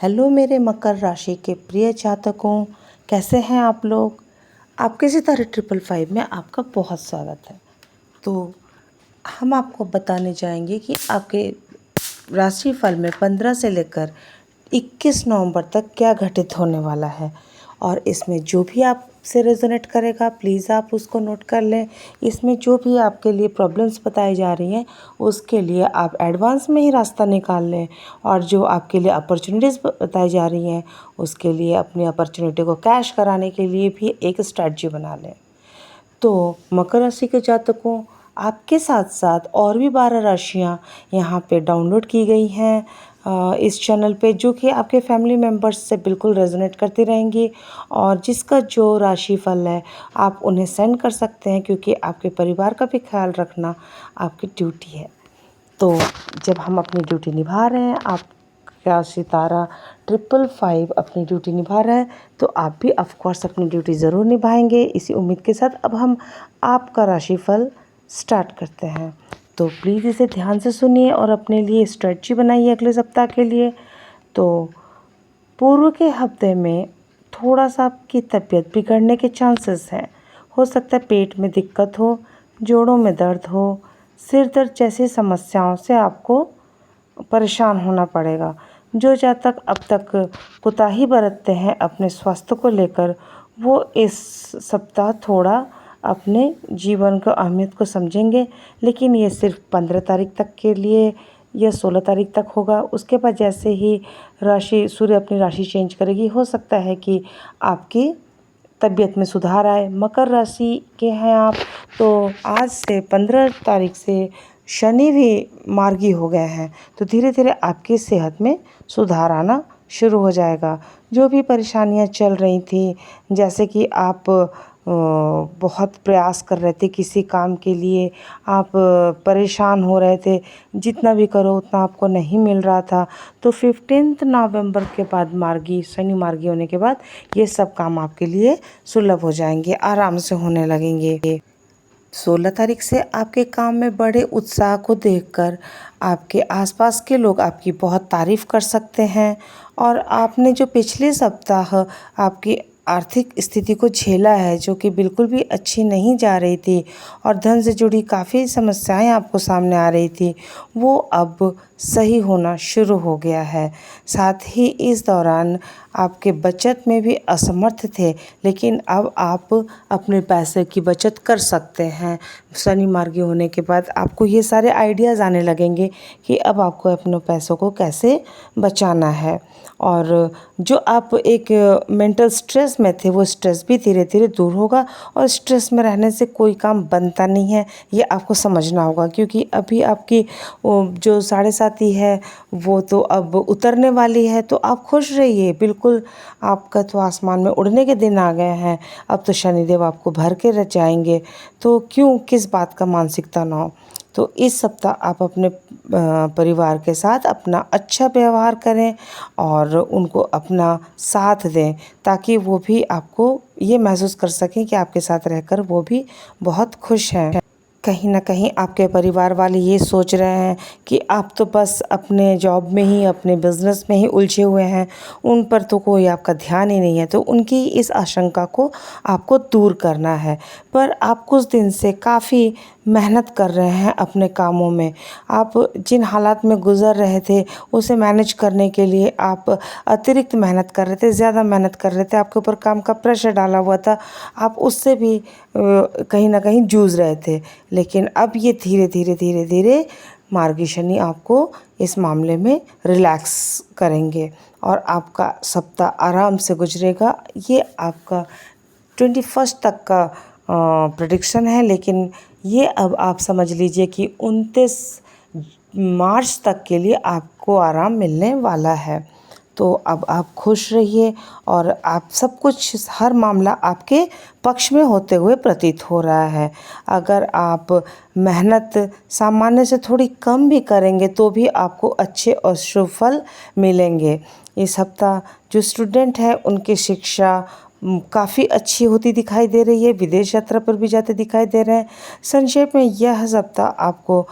Hello मेरे मकर राशि के प्रिय जातकों, कैसे हैं आप लोग। आपके सितारे 555 में आपका बहुत स्वागत है। तो हम आपको बताने जाएंगे कि आपके राशिफल में 15 से लेकर 21 नवंबर तक क्या घटित होने वाला है। और इसमें जो भी आपसे रेजोनेट करेगा प्लीज़ आप उसको नोट कर लें। इसमें जो भी आपके लिए प्रॉब्लम्स बताई जा रही हैं उसके लिए आप एडवांस में ही रास्ता निकाल लें, और जो आपके लिए अपॉर्चुनिटीज़ बताई जा रही हैं उसके लिए अपनी अपॉर्चुनिटी को कैश कराने के लिए भी एक स्ट्रैटेजी बना लें। तो मकर राशि के जातकों, आपके साथ साथ और भी 12 राशियाँ यहाँ पे डाउनलोड की गई हैं इस चैनल पे, जो कि आपके फैमिली मेम्बर्स से बिल्कुल रेजोनेट करती रहेंगी। और जिसका जो राशिफल है आप उन्हें सेंड कर सकते हैं, क्योंकि आपके परिवार का भी ख्याल रखना आपकी ड्यूटी है। तो जब हम अपनी ड्यूटी निभा रहे हैं, आपका सितारा 555 अपनी ड्यूटी निभा रहा है, तो आप भी ऑफ कोर्स अपनी ड्यूटी ज़रूर निभाएंगे। इसी उम्मीद के साथ अब हम आपका राशिफल स्टार्ट करते हैं। तो प्लीज़ इसे ध्यान से सुनिए और अपने लिए स्ट्रेटजी बनाइए अगले सप्ताह के लिए। तो पूर्व के हफ्ते में थोड़ा सा आपकी तबीयत बिगड़ने के चांसेस हैं। हो सकता है पेट में दिक्कत हो, जोड़ों में दर्द हो, सिर दर्द जैसी समस्याओं से आपको परेशान होना पड़ेगा। जो जातक अब तक कोताही बरतते हैं अपने स्वास्थ्य को लेकर, वो इस सप्ताह थोड़ा अपने जीवन को अहमियत को समझेंगे। लेकिन ये सिर्फ 15 तारीख तक के लिए या 16 तारीख तक होगा। उसके बाद जैसे ही सूर्य अपनी राशि चेंज करेगी, हो सकता है कि आपकी तबीयत में सुधार आए। मकर राशि के हैं आप, तो आज से 15 तारीख से शनि भी मार्गी हो गए हैं, तो धीरे धीरे आपकी सेहत में सुधार आना शुरू हो जाएगा। जो भी परेशानियां चल रही थी, जैसे कि आप बहुत प्रयास कर रहे थे किसी काम के लिए, आप परेशान हो रहे थे, जितना भी करो उतना आपको नहीं मिल रहा था, तो 15 नवंबर के बाद शनि मार्गी होने के बाद ये सब काम आपके लिए सुलभ हो जाएंगे, आराम से होने लगेंगे। 16 तारीख से आपके काम में बड़े उत्साह को देखकर आपके आसपास के लोग आपकी बहुत तारीफ़ कर सकते हैं। और आपने जो पिछले सप्ताह आपकी आर्थिक स्थिति को झेला है, जो कि बिल्कुल भी अच्छी नहीं जा रही थी, और धन से जुड़ी काफ़ी समस्याएं आपको सामने आ रही थी, वो अब सही होना शुरू हो गया है। साथ ही इस दौरान आपके बचत में भी असमर्थ थे, लेकिन अब आप अपने पैसे की बचत कर सकते हैं। शनि मार्गी होने के बाद आपको ये सारे आइडियाज़ आने लगेंगे कि अब आपको अपने पैसों को कैसे बचाना है। और जो आप एक मेंटल स्ट्रेस में थे, वो स्ट्रेस भी धीरे धीरे दूर होगा। और स्ट्रेस में रहने से कोई काम बनता नहीं है, ये आपको समझना होगा। क्योंकि अभी आपकी जो 7.5 है वो तो अब उतरने वाली है, तो आप खुश रहिए बिल्कुल। आपका तो आसमान में उड़ने के दिन आ गए हैं। अब तो शनिदेव आपको भर के रच जाएंगे, तो क्यों किस बात का मानसिक तनाव। तो इस सप्ताह आप अपने परिवार के साथ अपना अच्छा व्यवहार करें और उनको अपना साथ दें, ताकि वो भी आपको ये महसूस कर सकें कि आपके साथ रहकर वो भी बहुत खुश हैं। कहीं ना कहीं आपके परिवार वाले ये सोच रहे हैं कि आप तो बस अपने जॉब में ही, अपने बिजनेस में ही उलझे हुए हैं, उन पर तो कोई आपका ध्यान ही नहीं है। तो उनकी इस आशंका को आपको दूर करना है। पर आप कुछ दिन से काफ़ी मेहनत कर रहे हैं अपने कामों में। आप जिन हालात में गुजर रहे थे उसे मैनेज करने के लिए आप अतिरिक्त मेहनत कर रहे थे, ज़्यादा मेहनत कर रहे थे, आपके ऊपर काम का प्रेशर डाला हुआ था, आप उससे भी कहीं ना कहीं जूझ रहे थे। लेकिन अब ये धीरे धीरे धीरे धीरे मार्गी शनि आपको इस मामले में रिलैक्स करेंगे और आपका सप्ताह आराम से गुजरेगा। ये आपका 21 तक का प्रेडिक्शन है, लेकिन ये अब आप समझ लीजिए कि 29 मार्च तक के लिए आपको आराम मिलने वाला है। तो अब आप खुश रहिए और आप सब कुछ, हर मामला आपके पक्ष में होते हुए प्रतीत हो रहा है। अगर आप मेहनत सामान्य से थोड़ी कम भी करेंगे तो भी आपको अच्छे और शुभ फल मिलेंगे। इस हफ्ता जो स्टूडेंट है उनकी शिक्षा काफ़ी अच्छी होती दिखाई दे रही है, विदेश यात्रा पर भी जाते दिखाई दे रहे हैं। संक्षेप में यह सप्ताह आपको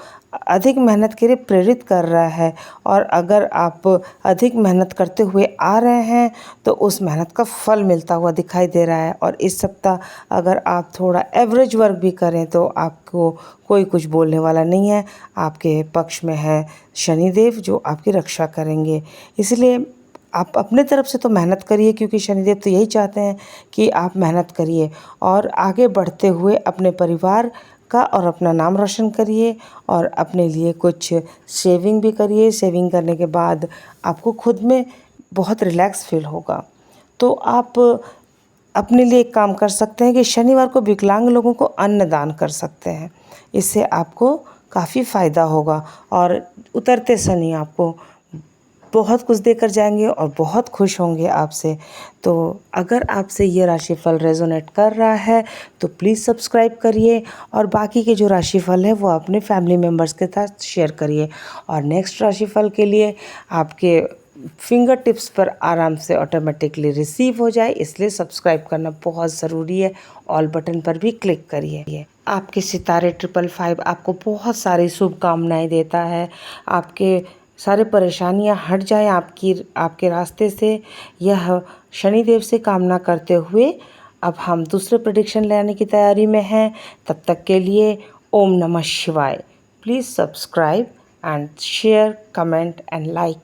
अधिक मेहनत के लिए प्रेरित कर रहा है। और अगर आप अधिक मेहनत करते हुए आ रहे हैं तो उस मेहनत का फल मिलता हुआ दिखाई दे रहा है। और इस सप्ताह अगर आप थोड़ा एवरेज वर्क भी करें तो आपको कोई कुछ बोलने वाला नहीं है। आपके पक्ष में है शनिदेव जो आपकी रक्षा करेंगे। इसलिए आप अपने तरफ से तो मेहनत करिए, क्योंकि शनिदेव तो यही चाहते हैं कि आप मेहनत करिए और आगे बढ़ते हुए अपने परिवार का और अपना नाम रोशन करिए और अपने लिए कुछ सेविंग भी करिए। सेविंग करने के बाद आपको खुद में बहुत रिलैक्स फील होगा। तो आप अपने लिए एक काम कर सकते हैं कि शनिवार को विकलांग लोगों को अन्नदान कर सकते हैं। इससे आपको काफ़ी फ़ायदा होगा और उतरते शनि आपको बहुत कुछ देकर जाएंगे और बहुत खुश होंगे आपसे। तो अगर आपसे ये राशिफल रेजोनेट कर रहा है तो प्लीज़ सब्सक्राइब करिए और बाकी के जो राशिफल है वो अपने फैमिली मेम्बर्स के साथ शेयर करिए। और नेक्स्ट राशिफल के लिए आपके फिंगर टिप्स पर आराम से ऑटोमेटिकली रिसीव हो जाए, इसलिए सब्सक्राइब करना बहुत ज़रूरी है। ऑल बटन पर भी क्लिक करिए। आपके सितारे 555 आपको बहुत सारी शुभकामनाएं देता है। आपके सारे परेशानियां हट जाए आपके रास्ते से, यह शनिदेव से कामना करते हुए अब हम दूसरे प्रेडिक्शन लेने की तैयारी में हैं। तब तक के लिए ओम नमः शिवाय। Please subscribe and share, comment and like.